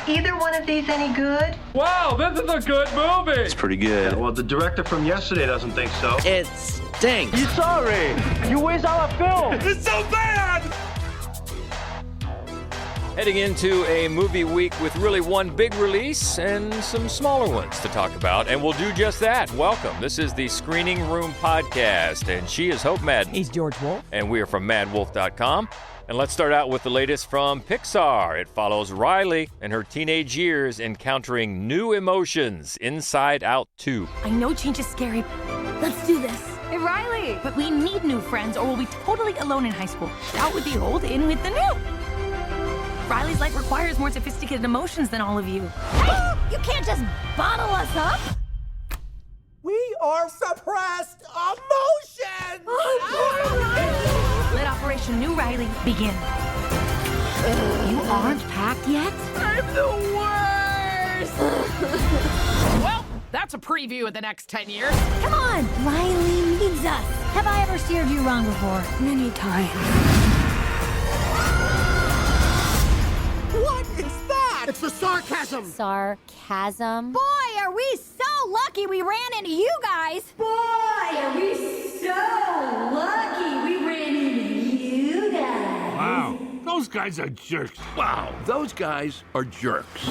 either one of these any good? Wow, this is a good movie. It's pretty good. Yeah, well, the director from yesterday doesn't think so. It stinks. You sorry? You waste our film. It's so bad! Heading into a movie week with really one big release and some smaller ones to talk about, and we'll do just that. Welcome. This is the Screening Room Podcast, and she is Hope Madden. He's George Wolf. And we are from madwolf.com. And let's start out with the latest from Pixar. It follows Riley and her teenage years encountering new emotions. Inside Out 2. I know change is scary. Let's do this. Hey, Riley! But we need new friends or we'll be totally alone in high school. Out with the old, in with the new. Riley's life requires more sophisticated emotions than all of you. Hey, you can't just bottle us up. We are suppressed emotions! Let Operation New Riley begin. You aren't packed yet? I'm the worst! Well, that's a preview of the next 10 years. Come on, Riley needs us. Have I ever steered you wrong before? Many times. What is that? It's the sarcasm! Sarcasm? Boy, are we so lucky we ran into you guys! Boy, are we so lucky we ran into you guys! Wow, those guys are jerks. Wow, those guys are jerks.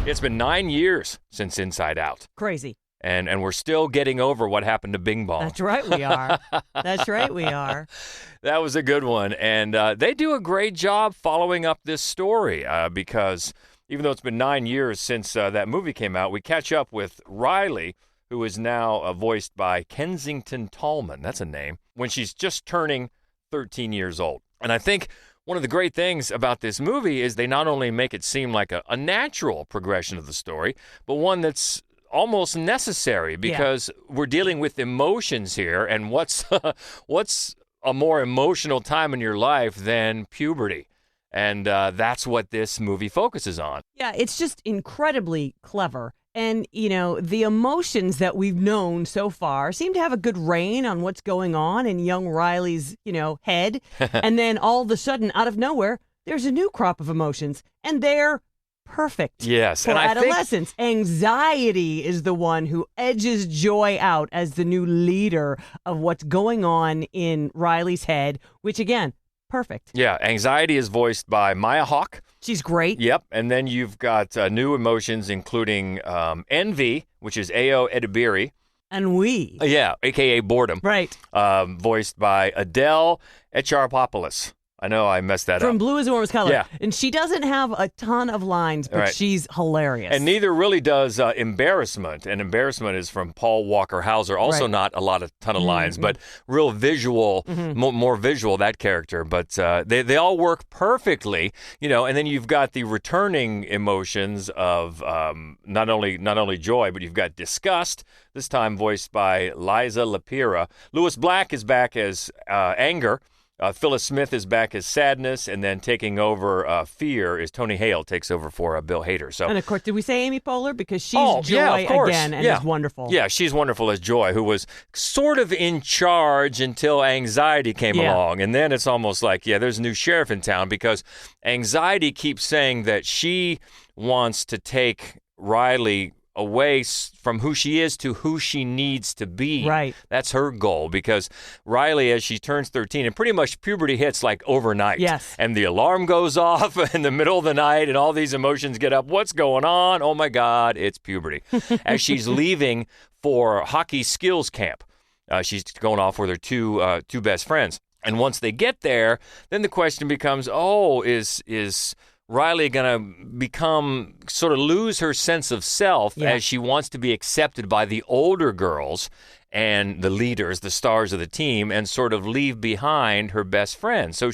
It's been 9 years since Inside Out. Crazy. And we're still getting over what happened to Bing Bong. That's right, we are. That's right, we are. That was a good one. And they do a great job following up this story because even though it's been 9 years since that movie came out, we catch up with Riley, who is now voiced by Kensington Tallman. That's a name. When she's just turning 13 years old. And I think one of the great things about this movie is they not only make it seem like a natural progression of the story, but one that's almost necessary because we're dealing with emotions here, and what's a more emotional time in your life than puberty? And that's what this movie focuses on. Yeah, it's just incredibly clever. And, you know, the emotions that we've known so far seem to have a good reign on what's going on in young Riley's, head. And then all of a sudden, out of nowhere, there's a new crop of emotions, and they're perfect. Yes. For adolescence. Anxiety is the one who edges Joy out as the new leader of what's going on in Riley's head, which again, perfect. Yeah. Anxiety is voiced by Maya Hawke. She's great. Yep. And then you've got new emotions, including envy, which is Ayo Edebiri. And we. Yeah. AKA boredom. Right. Voiced by Adele Echarpopoulos. I know I messed that up. From Blue is the Warmest Color. Yeah. And she doesn't have a ton of lines, but she's hilarious. And neither really does Embarrassment. And Embarrassment is from Paul Walker Hauser. Also not a ton of lines, but real visual, more visual, that character. But they all work perfectly, and then you've got the returning emotions of not only joy, but you've got disgust, this time voiced by Liza Lapira. Louis Black is back as anger. Phyllis Smith is back as sadness, and then taking over fear is Tony Hale takes over for Bill Hader. So, and of course, did we say Amy Poehler? Because she's Joy again and is wonderful. Yeah, she's wonderful as Joy, who was sort of in charge until Anxiety came along. And then it's almost like, there's a new sheriff in town because Anxiety keeps saying that she wants to take Riley away from who she is to who she needs to be. Right. That's her goal because Riley, as she turns 13, and pretty much puberty hits like overnight. Yes. And the alarm goes off in the middle of the night and all these emotions get up. What's going on? Oh my God, it's puberty. As she's leaving for hockey skills camp, she's going off with her two best friends. And once they get there, then the question becomes, is Riley going to lose her sense of self as she wants to be accepted by the older girls and the leaders, the stars of the team, and sort of leave behind her best friend. So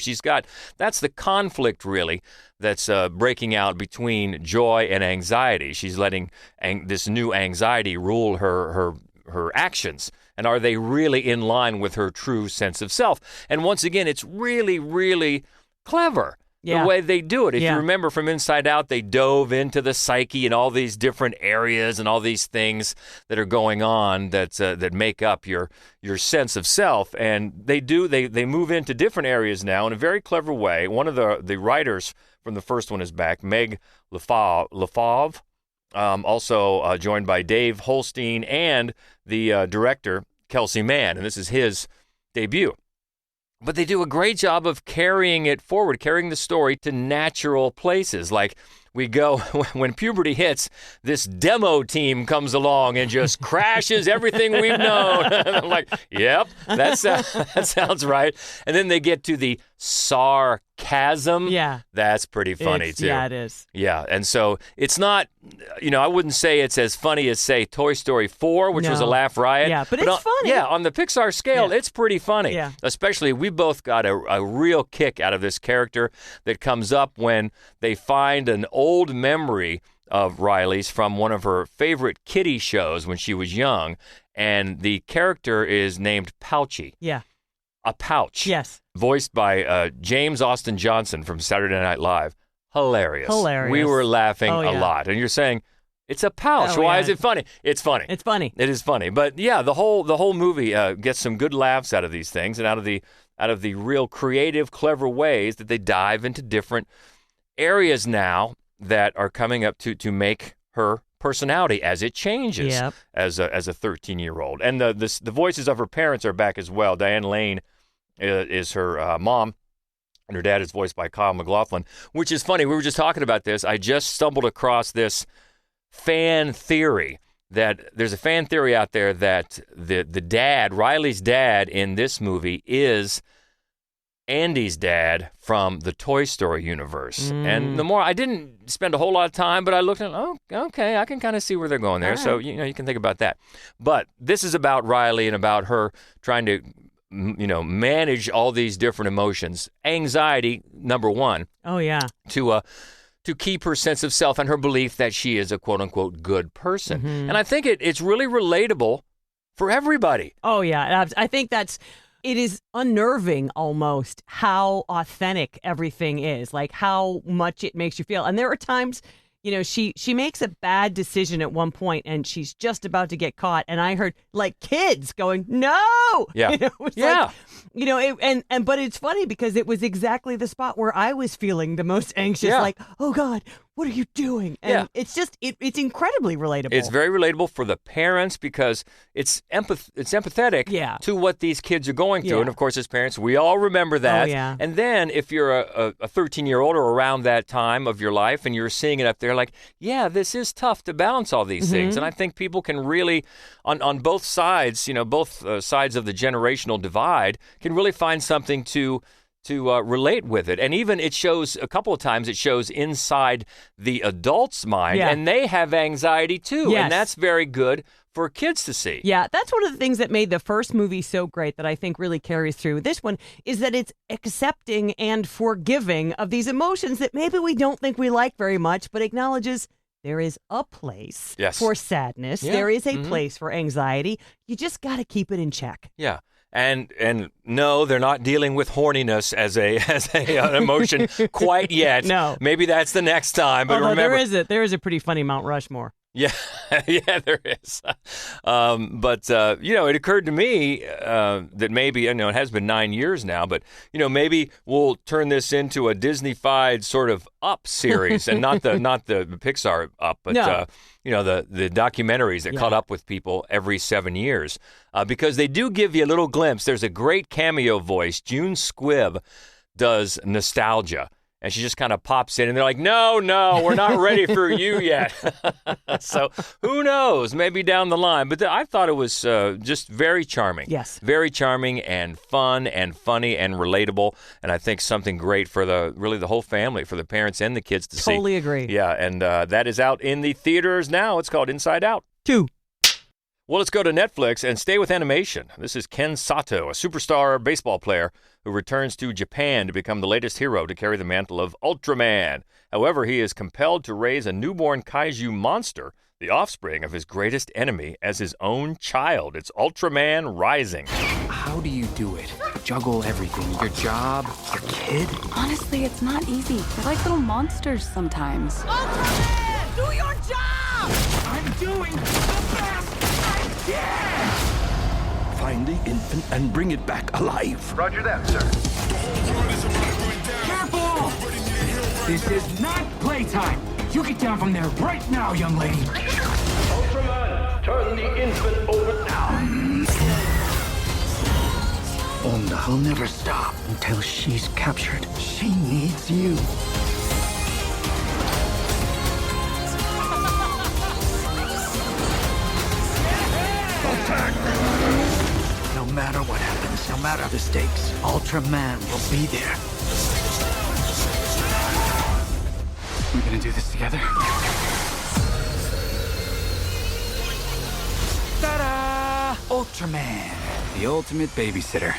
that's the conflict really that's breaking out between Joy and Anxiety. She's letting this new Anxiety rule her actions. And are they really in line with her true sense of self? And once again, it's really, really clever. The way they do it. If you remember from Inside Out, they dove into the psyche and all these different areas and all these things that are going on that make up your sense of self. And they move into different areas now in a very clever way. One of the writers from the first one is back. Meg LaFauve, also joined by Dave Holstein and the director, Kelsey Mann. And this is his debut. But they do a great job of carrying it forward, carrying the story to natural places. Like we go, when puberty hits, this demo team comes along and just crashes everything we've known. I'm like, yep, that sounds right. And then they get to the sarcasm. Yeah. That's pretty funny, too. Yeah, it is. Yeah, and so it's not, I wouldn't say it's as funny as, say, Toy Story 4, which was a laugh riot. Yeah, but it's funny. Yeah, on the Pixar scale, it's pretty funny. Yeah. Especially, we both got a real kick out of this character that comes up when they find an old memory of Riley's from one of her favorite kiddie shows when she was young, and the character is named Pouchy. Yeah. A pouch. Yes. Voiced by James Austin Johnson from Saturday Night Live. Hilarious. We were laughing a lot. And you're saying, it's a pouch. Why is it funny? It's funny. It's funny. It is funny. But yeah, the whole movie gets some good laughs out of these things and out of the real creative, clever ways that they dive into different areas now that are coming up to make her personality as it changes as a 13-year-old. And the voices of her parents are back as well. Diane Lane is her mom, and her dad is voiced by Kyle MacLachlan, which is funny. We were just talking about this. I just stumbled across this fan theory that there's a fan theory out there that the dad, Riley's dad in this movie, is Andy's dad from the Toy Story universe. And the more, I didn't spend a whole lot of time, but I looked at, okay, I can kind of see where they're going there. Right. So, you can think about that. But this is about Riley and about her trying to, manage all these different emotions. Anxiety, number one. Oh, yeah. To keep her sense of self and her belief that she is a quote-unquote good person. Mm-hmm. And I think it's really relatable for everybody. Oh, yeah. I think it is unnerving almost how authentic everything is, like how much it makes you feel. And there are times, she makes a bad decision at one point and she's just about to get caught. And I heard like kids going, no. Yeah. But it's funny because it was exactly the spot where I was feeling the most anxious, like, oh God, what are you doing? And it's just, it's incredibly relatable. It's very relatable for the parents because it's empathetic to what these kids are going through. And of course, as parents, we all remember that. Oh, yeah. And then if you're a 13-year-old or around that time of your life and you're seeing it up there, like, this is tough to balance all these things. And I think people can really, on both sides, both sides of the generational divide, can really find something to relate with it. And even it shows, a couple of times, it shows inside the adult's mind, and they have anxiety too. Yes. And that's very good for kids to see. Yeah, that's one of the things that made the first movie so great that I think really carries through this one is that it's accepting and forgiving of these emotions that maybe we don't think we like very much, but acknowledges there is a place for sadness. Yeah. There is a place for anxiety. You just got to keep it in check. Yeah. And no, they're not dealing with horniness as an emotion quite yet. No. Maybe that's the next time. But although remember, there is a pretty funny Mount Rushmore. Yeah, there is. But it occurred to me that maybe, it has been 9 years now, but, maybe we'll turn this into a Disney-fied sort of Up series and not the Pixar Up, but, the documentaries that caught up with people every 7 years. Because they do give you a little glimpse. There's a great cameo voice. June Squibb does Nostalgia. And she just kind of pops in, and they're like, no, we're not ready for you yet. So who knows? Maybe down the line. But I thought it was just very charming. Yes. Very charming and fun and funny and relatable. And I think something great for the whole family, for the parents and the kids to see. Totally agree. Yeah, and that is out in the theaters now. It's called Inside Out 2. Well, let's go to Netflix and stay with animation. This is Ken Sato, a superstar baseball player who returns to Japan to become the latest hero to carry the mantle of Ultraman. However, he is compelled to raise a newborn kaiju monster, the offspring of his greatest enemy, as his own child. It's Ultraman Rising. How do you do it? Juggle everything, your job, your kid? Honestly, it's not easy. They're like little monsters sometimes. Ultraman! Do your job! I'm doing the best I can! Find the infant and bring it back alive. Roger that, sir. Careful! This is not playtime. You get down from there right now, young lady. Ultraman, turn the infant over now. Onda will never stop until she's captured. She needs you. Attack! No matter what happens, no matter the stakes, Ultraman will be there. We're gonna do this together. Ta-da! Ultraman, the ultimate babysitter.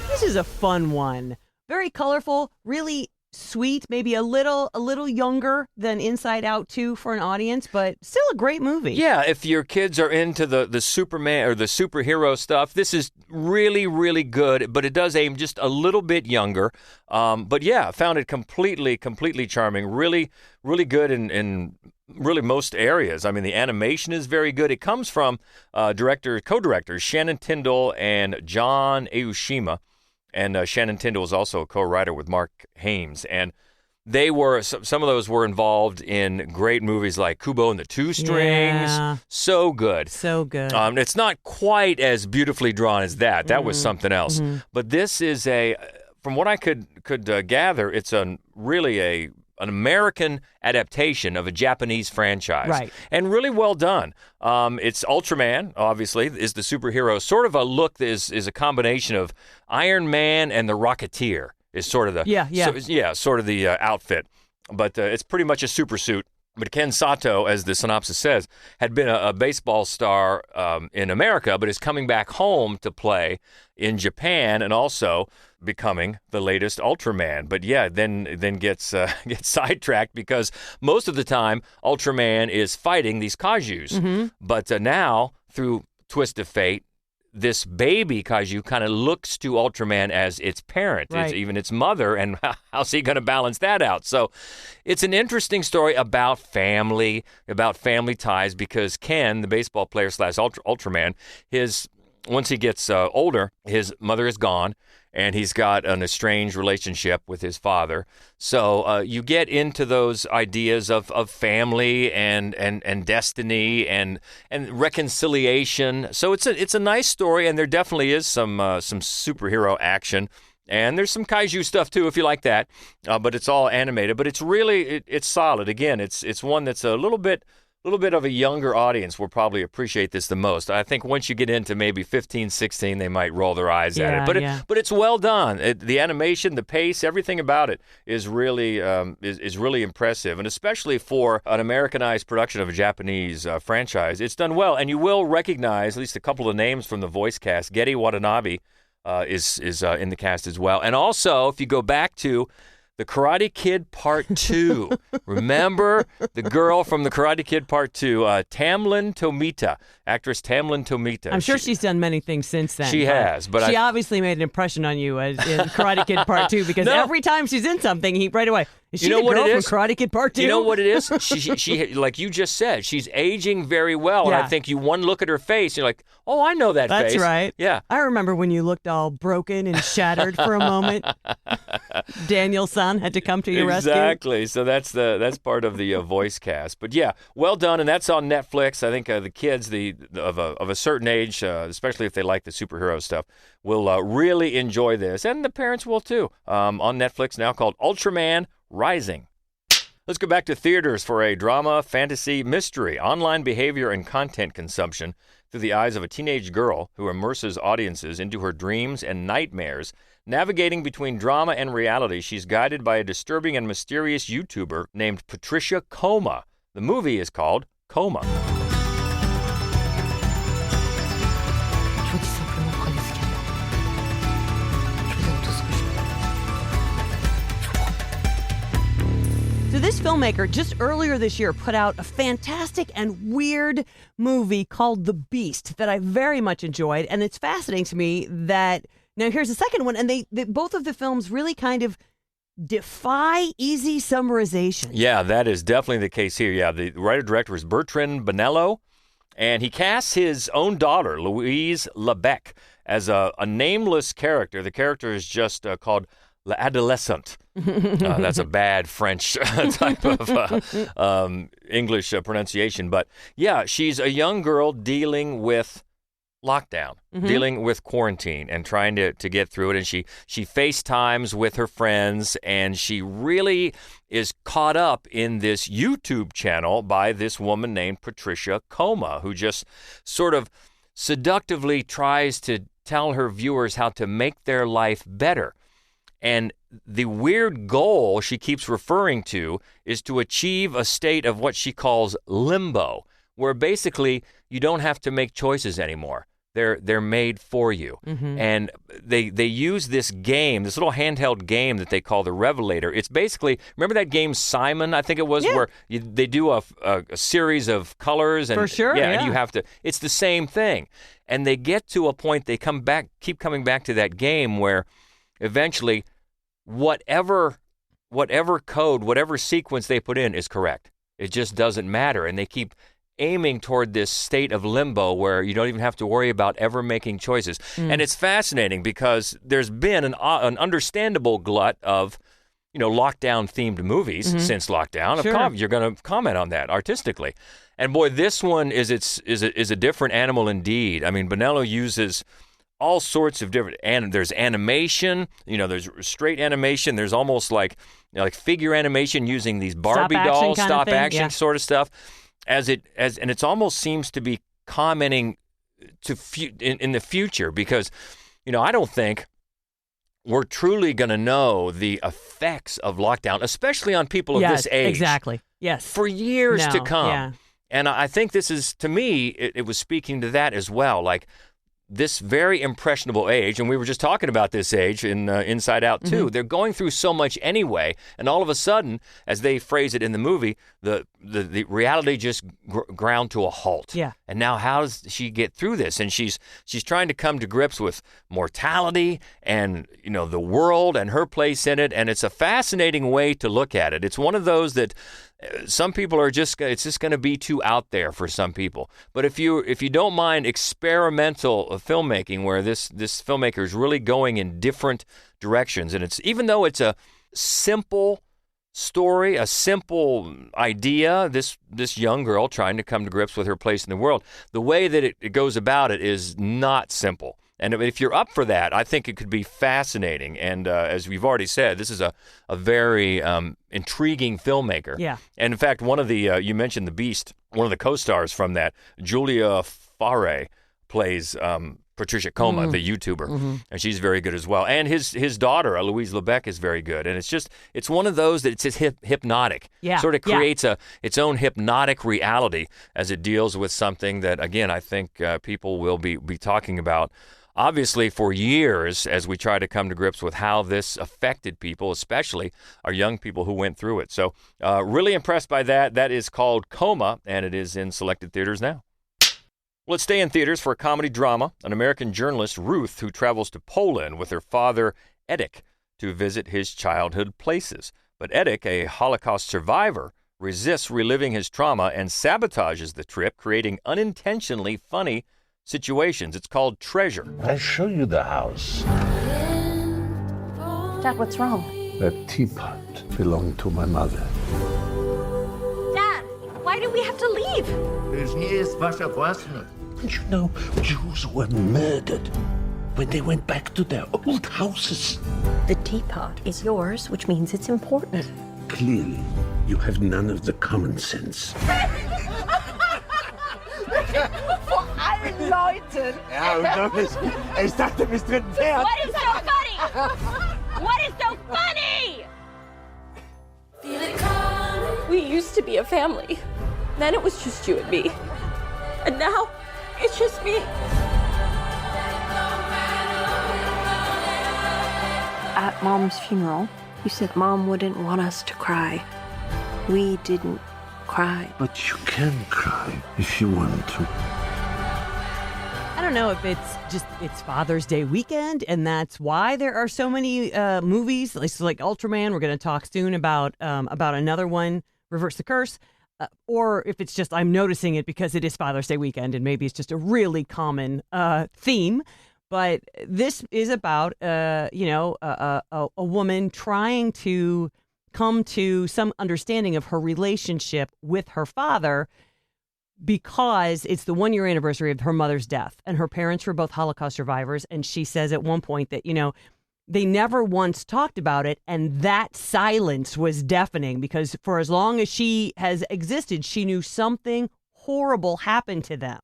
This is a fun one. Very colorful, really sweet, maybe a little younger than Inside Out 2 for an audience, but still a great movie. Yeah, if your kids are into the Superman or the superhero stuff, this is really, really good, but it does aim just a little bit younger. But yeah, I found it completely charming. Really, really good in really most areas. I mean, the animation is very good. It comes from co-directors Shannon Tyndall and John Aoshima. And Shannon Tyndall was also a co-writer with Mark Hames. And some of those were involved in great movies like Kubo and the Two Strings. Yeah. So good. So good. It's not quite as beautifully drawn as that. That was something else. But this is from what I could gather, it's really an American adaptation of a Japanese franchise. Right. And really well done. It's Ultraman, obviously, is the superhero. Sort of a look that is a combination of Iron Man and the Rocketeer is sort of the sort of the outfit. But it's pretty much a super suit. But Ken Sato, as the synopsis says, had been a baseball star in America, but is coming back home to play in Japan and also becoming the latest Ultraman. But yeah, then gets sidetracked because most of the time Ultraman is fighting these kaijus. But now, through twist of fate, this baby kaiju kind of looks to Ultraman as its parent, right. It's even its mother, and how's he going to balance that out? So it's an interesting story about family ties, because Ken, the baseball player / Ultraman, once he gets older, his mother is gone, and he's got an estranged relationship with his father. So you get into those ideas of family and destiny and reconciliation. So it's a nice story, and there definitely is some superhero action. And there's some kaiju stuff too, if you like that. But it's all animated. But it's really it's solid. Again, it's one that's a little bit of a younger audience will probably appreciate this the most. I think once you get into maybe 15, 16, they might roll their eyes at it. But it's well done. The animation, the pace, everything about it is really is really impressive. And especially for an Americanized production of a Japanese franchise, it's done well. And you will recognize at least a couple of names from the voice cast. Gedi Watanabe is in the cast as well. And also, if you go back to The Karate Kid Part 2. Remember the girl from The Karate Kid Part 2, Tamlin Tomita, actress Tamlin Tomita. I'm sure she's done many things since then. She has, but she obviously made an impression on you in Karate Kid Part 2 because every time she's in something, he right away, is she the girl from Karate Kid Part 2? You know what it is? She like you just said, she's aging very well. Yeah. And I think you one look at her face, you're like, oh, I know that face. That's right. Yeah. I remember when you looked all broken and shattered for a moment. Daniel-san had to come to your rescue. Exactly. So that's part of the voice cast. But yeah, well done, and that's on Netflix. I think the kids of a certain age, especially if they like the superhero stuff, will really enjoy this, and the parents will too. On Netflix now, called Ultraman Rising. Let's go back to theaters for a drama, fantasy, mystery, online behavior, and content consumption through the eyes of a teenage girl who immerses audiences into her dreams and nightmares. Navigating between drama and reality, she's guided by a disturbing and mysterious YouTuber named Patricia Coma. The movie is called Coma. So this filmmaker just earlier this year put out a fantastic and weird movie called The Beast that I very much enjoyed. And it's fascinating to me that now here's the second one. And they both of the films really kind of defy easy summarization. Yeah, that is definitely the case here. Yeah, the writer-director is Bertrand Bonello, and he casts his own daughter, Louise Lebec, as a nameless character. The character is just called l'adolescent. That's a bad French type of English pronunciation. But yeah, she's a young girl dealing with lockdown, dealing with quarantine and trying to get through it. And she FaceTimes with her friends, and she really is caught up in this YouTube channel by this woman named Patricia Coma, who just sort of seductively tries to tell her viewers how to make their life better. And the weird goal she keeps referring to is to achieve a state of what she calls limbo, where basically you don't have to make choices anymore. They're made for you. And they use this game, this little handheld game that they call the Revelator. It's basically, remember that game Simon, I think it was, where they do a series of colors. And, For sure, and you have to, it's the same thing. And they get to a point, they keep coming back to that game where eventually whatever code, whatever sequence they put in is correct. It just doesn't matter. And they keep aiming toward this state of limbo where you don't even have to worry about ever making choices. And it's fascinating because there's been an understandable glut of, lockdown-themed movies since lockdown. Sure. You're going to comment on that artistically. And boy, this one is a different animal indeed. I mean, Bonello uses all sorts of different, and there's animation, there's straight animation, there's almost like figure animation using these Barbie dolls, stop action sort of stuff. And it almost seems to be commenting to in the future because, I don't think we're truly going to know the effects of lockdown, especially on people of this age. Exactly. Yes. For years to come. Yeah. And I think this is, to me, it was speaking to that as well. Like this very impressionable age, and we were just talking about this age in Inside Out too. They're going through so much anyway, and all of a sudden, as they phrase it in the movie, the reality just ground to a halt. Yeah. And now, how does she get through this? And she's trying to come to grips with mortality and the world and her place in it. And it's a fascinating way to look at it. It's one of those that some people it's just going to be too out there for some people. But if you don't mind experimental filmmaking, where this filmmaker is really going in different directions, and even though it's a simple story, a simple idea, this young girl trying to come to grips with her place in the world, the way that it goes about it is not simple. And if you're up for that, I think it could be fascinating. And as we've already said, this is a very intriguing filmmaker. Yeah. And in fact, one of the, you mentioned The Beast, one of the co-stars from that, Julia Farre, plays Patricia Coma, the YouTuber. And she's very good as well. And his daughter, Louise Lebec, is very good. And it's one of those that it's just hypnotic. Yeah. Sort of creates its own hypnotic reality as it deals with something that, again, I think people will be talking about obviously for years as we try to come to grips with how this affected people, especially our young people who went through it. So really impressed by that. That is called Coma, and it is in selected theaters now. Let's stay in theaters for a comedy drama. An American journalist, Ruth, who travels to Poland with her father, Edek, to visit his childhood places. But Edek, a Holocaust survivor, resists reliving his trauma and sabotages the trip, creating unintentionally funny situations. It's called Treasure. I'll show you the house. Dad, what's wrong? That teapot belonged to my mother. Dad, why do we have to leave? You know, Jews were murdered when they went back to their old houses. The teapot is yours, which means it's important. Clearly, you have none of the common sense. Leute! Ja, unglaublich. Ich dachte, wir sind ein Pferd. What is so funny? What is so funny? We used to be a family. Then it was just you and me. And now, it's just me. At Mom's funeral, you said Mom wouldn't want us to cry. We didn't cry. But you can cry if you want to. I don't know if it's Father's Day weekend, and that's why there are so many movies like Ultraman. We're going to talk soon about another one, Reverse the Curse, or if it's just I'm noticing it because it is Father's Day weekend, and maybe it's just a really common theme. But this is about, a woman trying to come to some understanding of her relationship with her father because it's the 1-year anniversary of her mother's death. And her parents were both Holocaust survivors. And she says at one point that, they never once talked about it. And that silence was deafening because for as long as she has existed, she knew something horrible happened to them.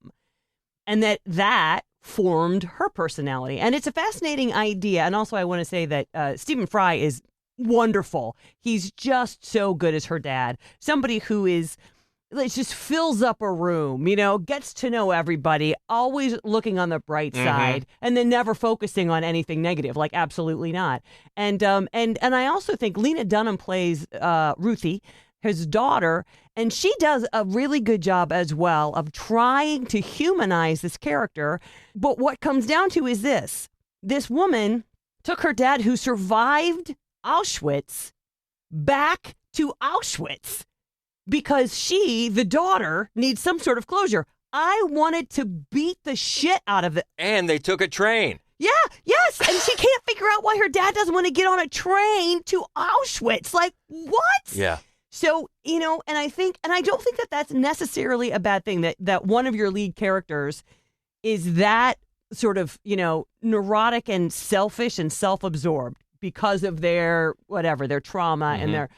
And that formed her personality. And it's a fascinating idea. And also I want to say that Stephen Fry is wonderful. He's just so good as her dad. Somebody who is, it just fills up a room, gets to know everybody, always looking on the bright side, and then never focusing on anything negative, like absolutely not. And I also think Lena Dunham plays Ruthie, his daughter, and she does a really good job as well of trying to humanize this character. But what comes down to is this woman took her dad who survived Auschwitz back to Auschwitz because she, the daughter, needs some sort of closure. I wanted to beat the shit out of it. And they took a train. Yeah, yes. And she can't figure out why her dad doesn't want to get on a train to Auschwitz. Like, what? Yeah. So, and I don't think that that's necessarily a bad thing, that one of your lead characters is that sort of, neurotic and selfish and self-absorbed because of their trauma and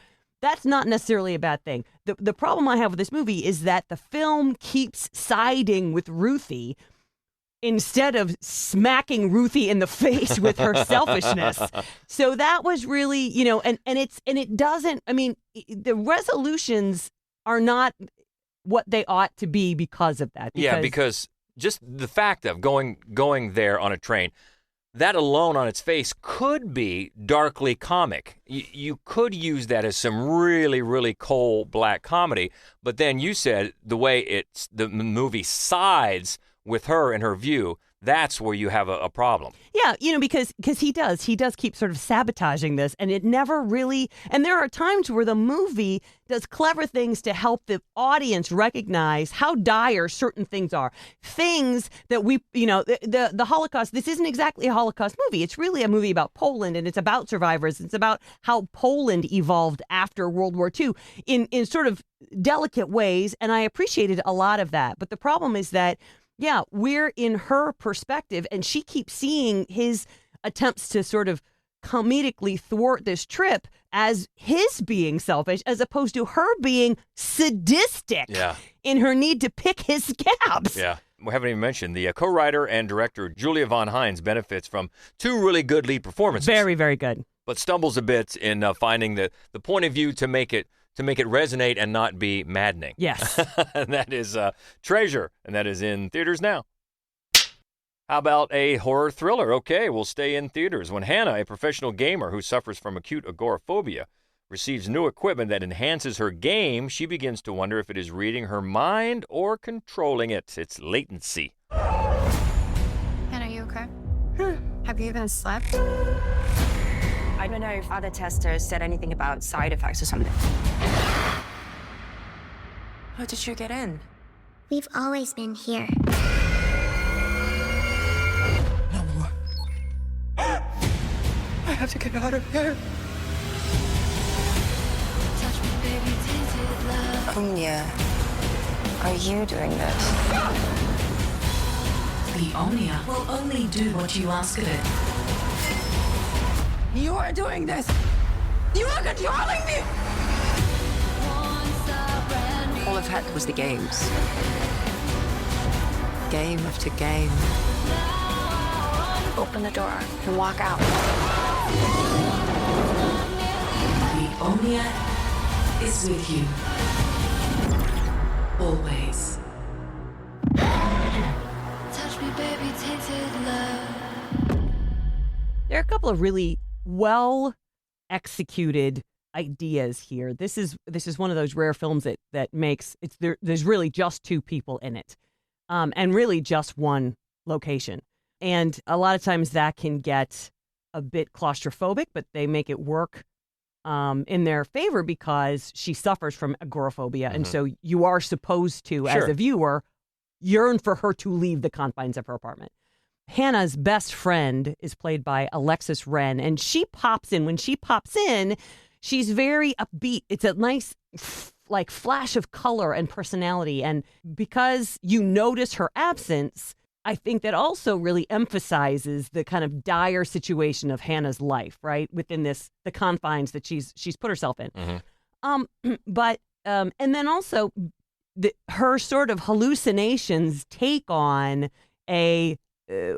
that's not necessarily a bad thing. The problem I have with this movie is that the film keeps siding with Ruthie instead of smacking Ruthie in the face with her selfishness. So that was really, and it doesn't, the resolutions are not what they ought to be because of that. Because just the fact of going there on a train, that alone on its face could be darkly comic. You could use that as some really, really cold black comedy. But then you said the way the movie sides with her and her view, that's where you have a problem. Yeah, because he does keep sort of sabotaging this, and it never really, and there are times where the movie does clever things to help the audience recognize how dire certain things are. Things that the Holocaust, this isn't exactly a Holocaust movie. It's really a movie about Poland, and it's about survivors. It's about how Poland evolved after World War II in sort of delicate ways, and I appreciated a lot of that. But the problem is that we're in her perspective, and she keeps seeing his attempts to sort of comedically thwart this trip as his being selfish, as opposed to her being sadistic in her need to pick his scabs. Yeah. We haven't even mentioned the co-writer and director Julia von Hines benefits from 2 really good lead performances. Very, very good. But stumbles a bit in finding the point of view to make it resonate and not be maddening. Yes. And that is Treasure, and that is in theaters now. How about a horror thriller? Okay, we'll stay in theaters. When Hannah, a professional gamer who suffers from acute agoraphobia, receives new equipment that enhances her game, she begins to wonder if it is reading her mind or controlling it. It's Latency. Hannah, you okay? Have you even slept? I don't know if other testers said anything about side effects or something. How did you get in? We've always been here. No more. I have to get out of here. Omnia, are you doing this? The Omnia will only do what you ask of it. You are doing this! You are controlling me! All I've had was the games. Game after game. Open the door and walk out. The Omnia is with you. Always. Touch me, baby, tainted love. There are a couple of really well executed ideas here. This is one of those rare films that makes there's really just 2 people in it, and really just one location. And a lot of times that can get a bit claustrophobic, but they make it work in their favor because she suffers from agoraphobia, and so you are supposed to, as a viewer, yearn for her to leave the confines of her apartment. Hannah's best friend is played by Alexis Wren, and she pops in. When she pops in, she's very upbeat. It's a nice like flash of color and personality. And because you notice her absence, I think that also really emphasizes the kind of dire situation of Hannah's life, right? Within the confines that she's put herself in. And then also her sort of hallucinations take on a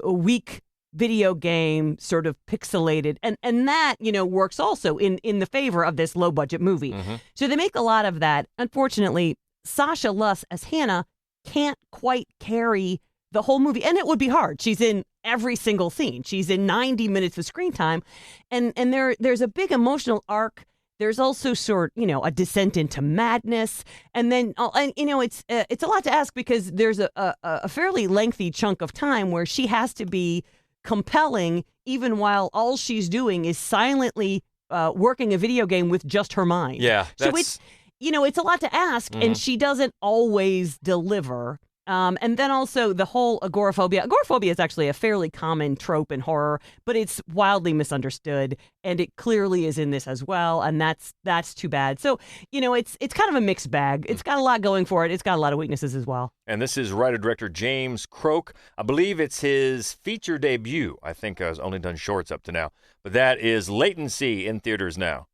weak video game, sort of pixelated, and that, you know, works also in the favor of this low budget movie. So they make a lot of that. Unfortunately, Sasha Luss as Hannah can't quite carry the whole movie, and it would be hard. She's in every single scene. She's in 90 minutes of screen time, and there's a big emotional arc. There's also a descent into madness, and then it's a lot to ask because there's a fairly lengthy chunk of time where she has to be compelling, even while all she's doing is silently working a video game with just her mind. Yeah, so it's a lot to ask, and she doesn't always deliver. And then also the whole agoraphobia. Agoraphobia is actually a fairly common trope in horror, but it's wildly misunderstood, and it clearly is in this as well, and that's too bad. So, it's kind of a mixed bag. It's got a lot going for it. It's got a lot of weaknesses as well. And this is writer-director James Croke. I believe it's his feature debut. I think has only done shorts up to now. But that is Latency in theaters now.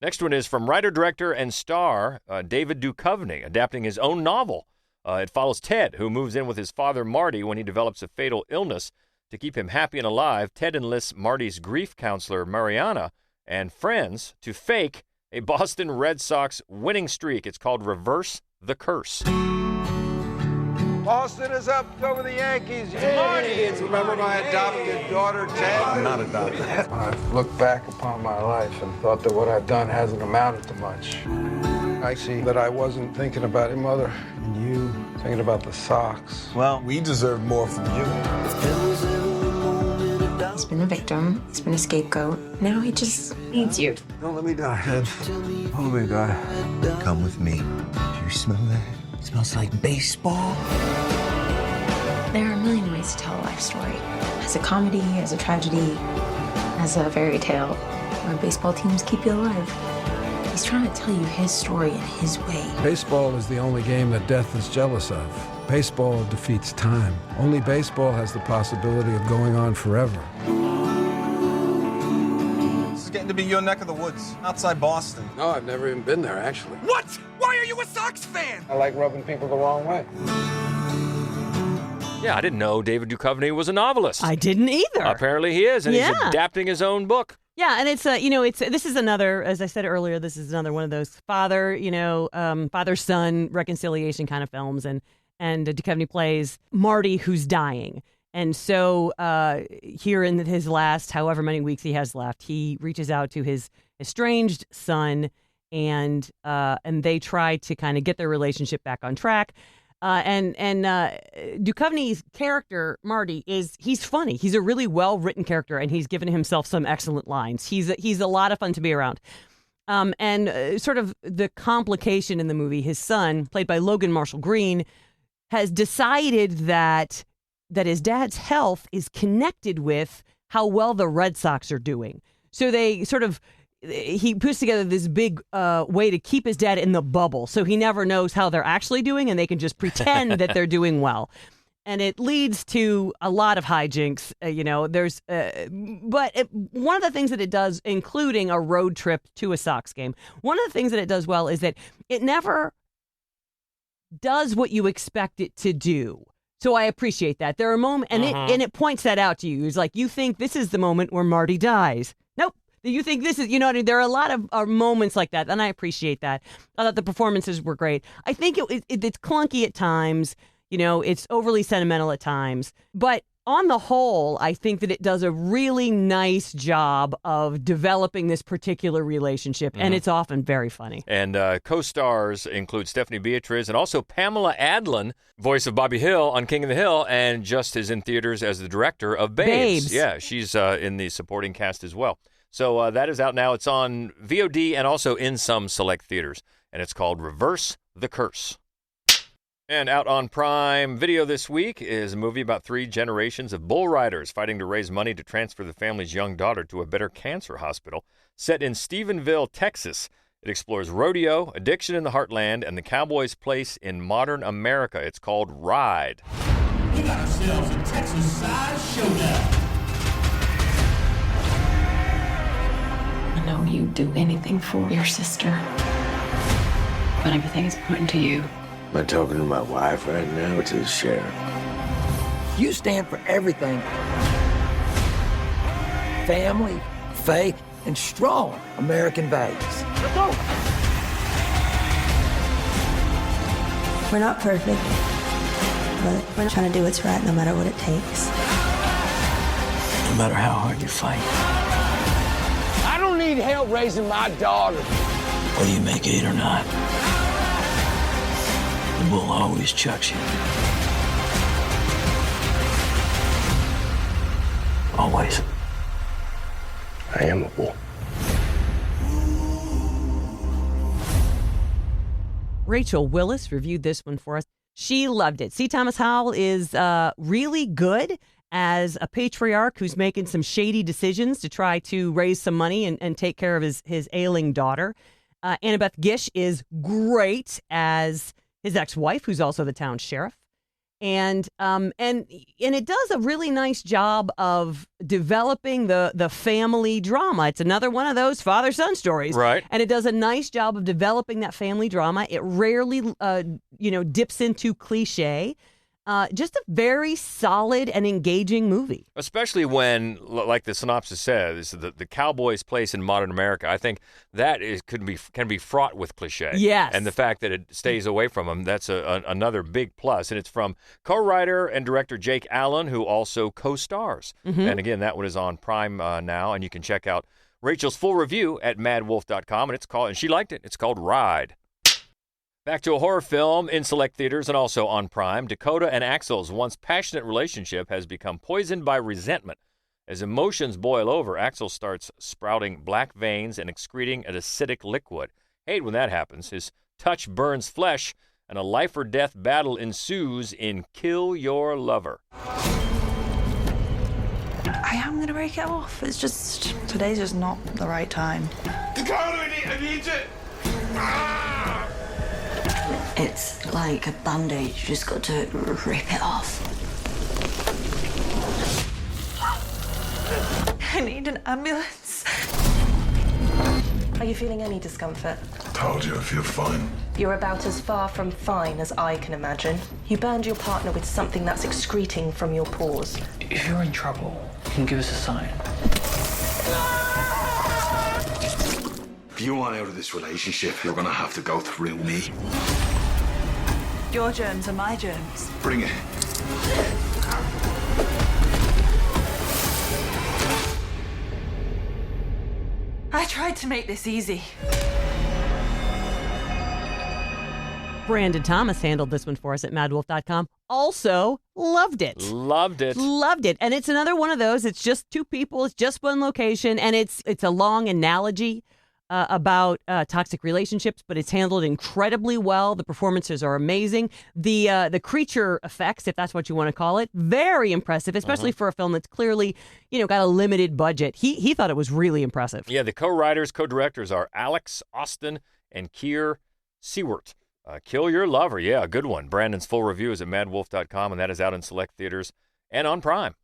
Next one is from writer-director and star David Duchovny, adapting his own novel. It follows Ted, who moves in with his father, Marty, when he develops a fatal illness. To keep him happy and alive, Ted enlists Marty's grief counselor, Mariana, and friends to fake a Boston Red Sox winning streak. It's called Reverse the Curse. Boston is up over the Yankees. Marty! Remember my adopted daughter, Ted? I'm not adopted. I've looked back upon my life and thought that what I've done hasn't amounted to much. I see that I wasn't thinking about your mother, and you thinking about the Sox. Well, we deserve more from you. He's been a victim. He's been a scapegoat. Now he just needs you. Don't let me die, Ted. Don't let me die. Come with me. Do you smell that? It smells like baseball. There are a million ways to tell a life story. As a comedy, as a tragedy, as a fairy tale, where baseball teams keep you alive. He's trying to tell you his story in his way. Baseball is the only game that death is jealous of. Baseball defeats time. Only baseball has the possibility of going on forever. This is getting to be your neck of the woods, outside Boston. No, I've never even been there, actually. What? Why are you a Sox fan? I like rubbing people the wrong way. Yeah, I didn't know David Duchovny was a novelist. I didn't either. Apparently he is, and he's adapting his own book. Yeah, and it's this is another, as I said earlier, this is another one of those father-son reconciliation kind of films, and Duchovny plays Marty who's dying, and so here in his last however many weeks he has left, he reaches out to his estranged son, and they try to kind of get their relationship back on track. And Duchovny's character, Marty, he's funny. He's a really well-written character, and he's given himself some excellent lines. He's a lot of fun to be around. And sort of the complication in the movie, his son, played by Logan Marshall Green, has decided that his dad's health is connected with how well the Red Sox are doing. So he puts together this big way to keep his dad in the bubble, so he never knows how they're actually doing, and they can just pretend that they're doing well. And it leads to a lot of hijinks. But one of the things that it does, including a road trip to a Sox game, one of the things that it does well is that it never does what you expect it to do. So I appreciate that. There are moments, and it points that out to you. It's like, you think this is the moment where Marty dies. Nope. You think this is, there are a lot of moments like that, and I appreciate that. I thought the performances were great. I think it's clunky at times, it's overly sentimental at times, but on the whole, I think that it does a really nice job of developing this particular relationship, and it's often very funny. And co-stars include Stephanie Beatriz and also Pamela Adlon, voice of Bobby Hill on King of the Hill, and just is in theaters as the director of Babes. Yeah, she's in the supporting cast as well. So that is out now. It's on VOD and also in some select theaters. And it's called Reverse the Curse. And out on Prime Video this week is a movie about 3 generations of bull riders fighting to raise money to transfer the family's young daughter to a better cancer hospital. Set in Stephenville, Texas, it explores rodeo, addiction in the heartland, and the cowboy's place in modern America. It's called Ride. We got ourselves a Texas-sized showdown. I know you'd do anything for your sister, but everything is pointing to you. Am I talking to my wife right now or to the sheriff? You stand for everything. Family, faith, and strong American values. Let's go! We're not perfect, but we're trying to do what's right no matter what it takes. No matter how hard you fight. I don't need help raising my daughter. Whether you make 8 or not, the bull always chucks you. Always. I am a bull. Rachel Willis reviewed this one for us. She loved it. C. Thomas Howell is really good as a patriarch who's making some shady decisions to try to raise some money and take care of his ailing daughter. Annabeth Gish is great as his ex-wife, who's also the town sheriff. And it does a really nice job of developing the family drama. It's another one of those father-son stories. Right. And it does a nice job of developing that family drama. It rarely, dips into cliche. Just a very solid and engaging movie. Especially when, like the synopsis says, the cowboy's place in modern America. I think that can be fraught with cliche. Yes. And the fact that it stays away from them, that's another big plus. And it's from co-writer and director Jake Allen, who also co-stars. Mm-hmm. And again, that one is on Prime now, and you can check out Rachel's full review at madwolf.com, and she liked it. It's called Ride. Back to a horror film in select theaters and also on Prime. Dakota and Axel's once passionate relationship has become poisoned by resentment. As emotions boil over, Axel starts sprouting black veins and excreting an acidic liquid. Hate when that happens. His touch burns flesh, and a life-or-death battle ensues in Kill Your Lover. I am going to break it off. It's just, today's just not the right time. Dakota, I need it! Ah! It's like a band-aid. You just got to rip it off. I need an ambulance. Are you feeling any discomfort? Told you I feel fine. You're about as far from fine as I can imagine. You burned your partner with something that's excreting from your pores. If you're in trouble, you can give us a sign. If you want out of this relationship, you're gonna have to go through me. Your germs are my germs. Bring it. I tried to make this easy. Brandon Thomas handled this one for us at madwolf.com. Also loved it. Loved it. Loved it. And it's another one of those. It's just 2 people. It's just one location. And it's a long analogy about toxic relationships, but it's handled incredibly well. The performances are amazing. The creature effects, if that's what you want to call it, very impressive, especially for a film that's clearly, got a limited budget. He thought it was really impressive. Yeah, the co-writers, co-directors are Alex Austin and Keir Seward. Kill Your Lover. Yeah, a good one. Brandon's full review is at madwolf.com, and that is out in select theaters and on Prime.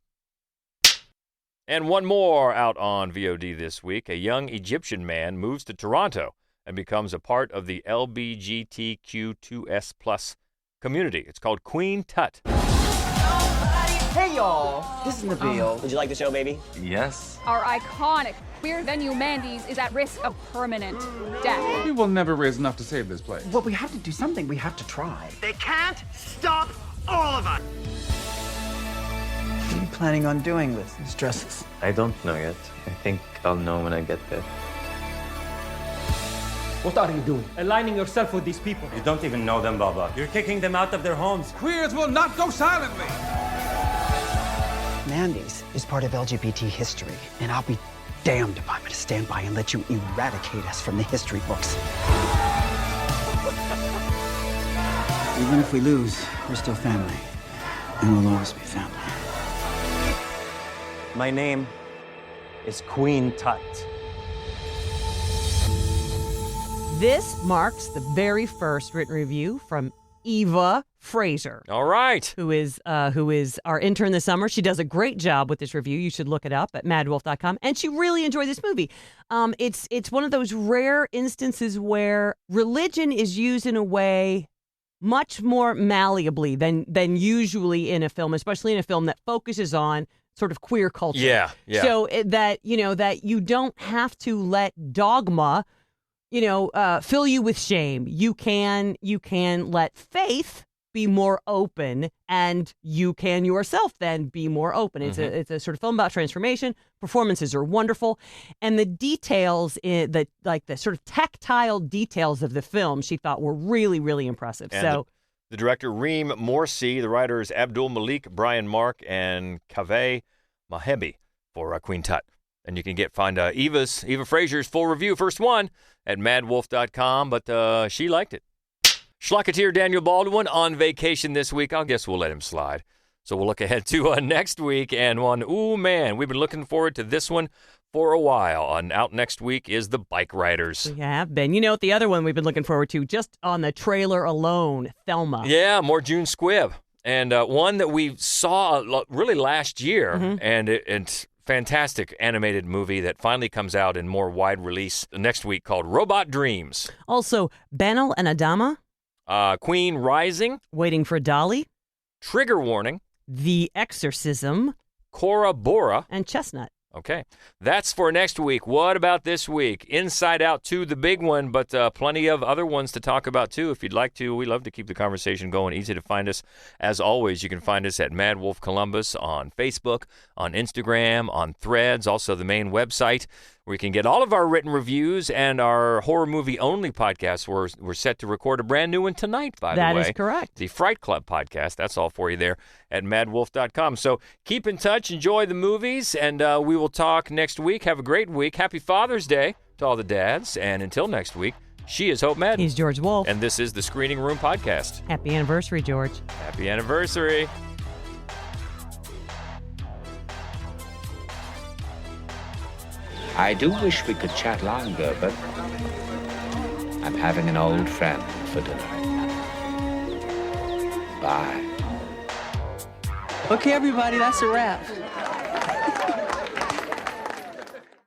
And one more out on VOD this week. A young Egyptian man moves to Toronto and becomes a part of the LGBTQ2S+ community. It's called Queen Tut. Hey, y'all. This is Nabil. Did you like the show, baby? Yes. Our iconic queer venue, Mandy's, is at risk of permanent death. We will never raise enough to save this place. Well, we have to do something. We have to try. They can't stop all of us! What are you planning on doing with these dresses? I don't know yet. I think I'll know when I get there. What are you doing? Aligning yourself with these people. You don't even know them, Baba. You're kicking them out of their homes. Queers will not go silently. Mandy's is part of LGBT history, and I'll be damned if I'm going to stand by and let you eradicate us from the history books. Even if we lose, we're still family. And we'll always be family. My name is Queen Tut. This marks the very first written review from Eva Fraser. All right. Who is our intern this summer. She does a great job with this review. You should look it up at madwolf.com. And she really enjoyed this movie. It's one of those rare instances where religion is used in a way much more malleably than usually in a film, especially in a film that focuses on sort of queer culture. Yeah. So that you don't have to let dogma, fill you with shame. You can let faith be more open, and you can yourself then be more open. It's a sort of film about transformation. Performances are wonderful, and the details, the sort of tactile details of the film, she thought were really, really impressive. And so the director Reem Morsi, the writers Abdul Malik, Brian Mark, and Kaveh Mahebi for Queen Tut. And you can find Eva Fraser's full review, first one, at madwolf.com, but she liked it. Schlocketeer Daniel Baldwin on vacation this week. I guess we'll let him slide. So we'll look ahead to next week and one. Ooh, man, we've been looking forward to this one for a while. And out next week is The Bike Riders. We have been. You know what the other one we've been looking forward to, just on the trailer alone, Thelma. Yeah, more June Squibb. And one that we saw really last year, and it's fantastic animated movie that finally comes out in more wide release next week called Robot Dreams. Also, Benel and Adama. Queen Rising. Waiting for Dolly. Trigger Warning. The Exorcism. Cora Bora. And Chestnut. Okay. That's for next week. What about this week? Inside Out 2, the big one, but plenty of other ones to talk about, too, if you'd like to. We love to keep the conversation going. Easy to find us. As always, you can find us at Mad Wolf Columbus on Facebook, on Instagram, on Threads, also the main website, where you can get all of our written reviews and our horror movie-only podcast. We're set to record a brand new one tonight, by the way. That is correct. The Fright Club podcast. That's all for you there at madwolf.com. So keep in touch. Enjoy the movies, and we will talk next week. Have a great week. Happy Father's Day to all the dads. And until next week, she is Hope Madden. He's George Wolf. And this is the Screening Room Podcast. Happy anniversary, George. Happy anniversary. I do wish we could chat longer, but I'm having an old friend for dinner. Bye. Okay, everybody, that's a wrap.